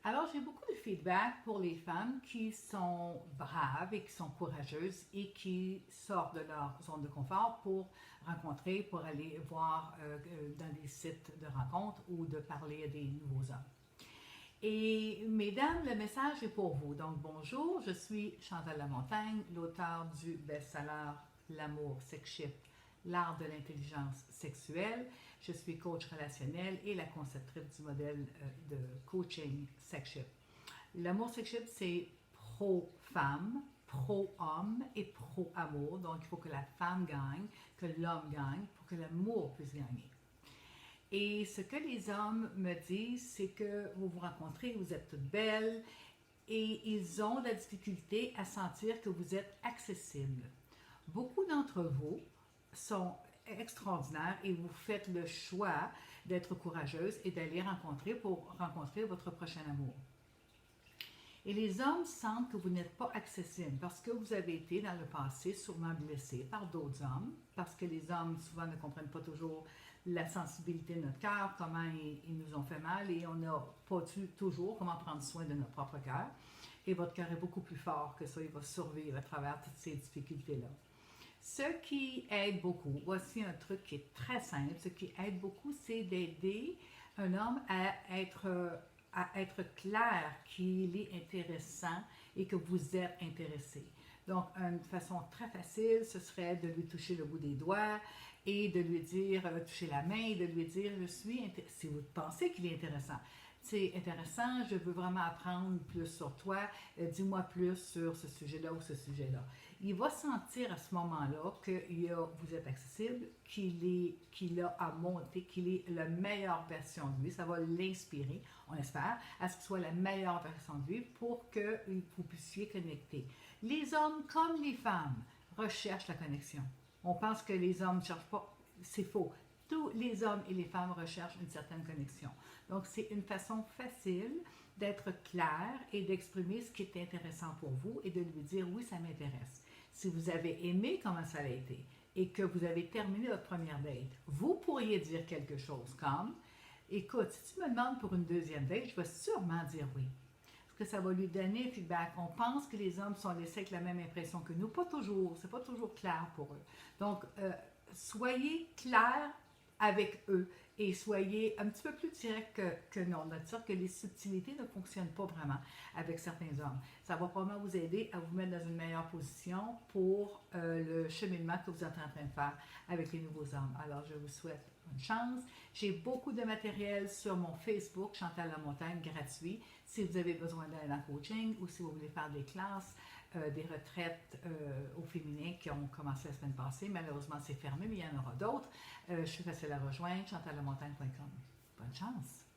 Alors, j'ai beaucoup de feedback pour les femmes qui sont braves et qui sont courageuses et qui sortent de leur zone de confort pour rencontrer, pour aller voir dans des sites de rencontres ou de parler à des nouveaux hommes. Et mesdames, le message est pour vous. Donc, bonjour, je suis Chantal Lamontagne, l'auteure du best-seller L'amour sex shift, l'art de l'intelligence sexuelle. Je suis coach relationnel et la conceptrice du modèle de coaching sex shift. L'amour sex shift, c'est pro-femme, pro-homme et pro-amour. Donc, il faut que la femme gagne, que l'homme gagne pour que l'amour puisse gagner. Et ce que les hommes me disent, c'est que vous vous rencontrez, vous êtes toutes belles et ils ont de la difficulté à sentir que vous êtes accessible. Beaucoup d'entre vous sont extraordinaires et vous faites le choix d'être courageuse et d'aller rencontrer pour rencontrer votre prochain amour. Et les hommes sentent que vous n'êtes pas accessible parce que vous avez été dans le passé sûrement blessé par d'autres hommes, parce que les hommes souvent ne comprennent pas toujours la sensibilité de notre cœur, comment ils nous ont fait mal et on n'a pas toujours comment prendre soin de notre propre cœur. Et votre cœur est beaucoup plus fort que ça, il va survivre à travers toutes ces difficultés-là. Ce qui aide beaucoup, voici un truc qui est très simple, ce qui aide beaucoup, c'est d'aider un homme à être clair qu'il est intéressant et que vous êtes intéressé. Donc, une façon très facile, ce serait de lui toucher le bout des doigts et de lui dire, toucher la main et de lui dire, si vous pensez qu'il est intéressant. C'est intéressant, je veux vraiment apprendre plus sur toi, dis-moi plus sur ce sujet-là ou ce sujet-là. Il va sentir à ce moment-là que vous êtes accessible, qu'il a à monter, qu'il est la meilleure version de lui. Ça va l'inspirer, on espère, à ce qu'il soit la meilleure version de lui pour que vous puissiez connecter. Les hommes comme les femmes recherchent la connexion. On pense que les hommes ne cherchent pas, c'est faux. Tous les hommes et les femmes recherchent une certaine connexion. Donc, c'est une façon facile d'être clair et d'exprimer ce qui est intéressant pour vous et de lui dire « oui, ça m'intéresse ». Si vous avez aimé comment ça a été et que vous avez terminé votre première date, vous pourriez dire quelque chose comme « écoute, si tu me demandes pour une deuxième date, je vais sûrement dire oui ». Parce que ça va lui donner un feedback. On pense que les hommes sont laissés avec la même impression que nous. Pas toujours. C'est pas toujours clair pour eux. Donc, soyez clair avec eux et soyez un petit peu plus direct que non. C'est-à-dire que les subtilités ne fonctionnent pas vraiment avec certains hommes. Ça va probablement vous aider à vous mettre dans une meilleure position pour le cheminement que vous êtes en train de faire avec les nouveaux hommes. Alors, je vous souhaite bonne chance. J'ai beaucoup de matériel sur mon Facebook, Chantal Lamontagne, gratuit. Si vous avez besoin d'aide en coaching ou si vous voulez faire des classes, des retraites au féminin qui ont commencé la semaine passée. Malheureusement, c'est fermé, mais il y en aura d'autres. Je suis facile à rejoindre, chantallamontagne.com. Bonne chance!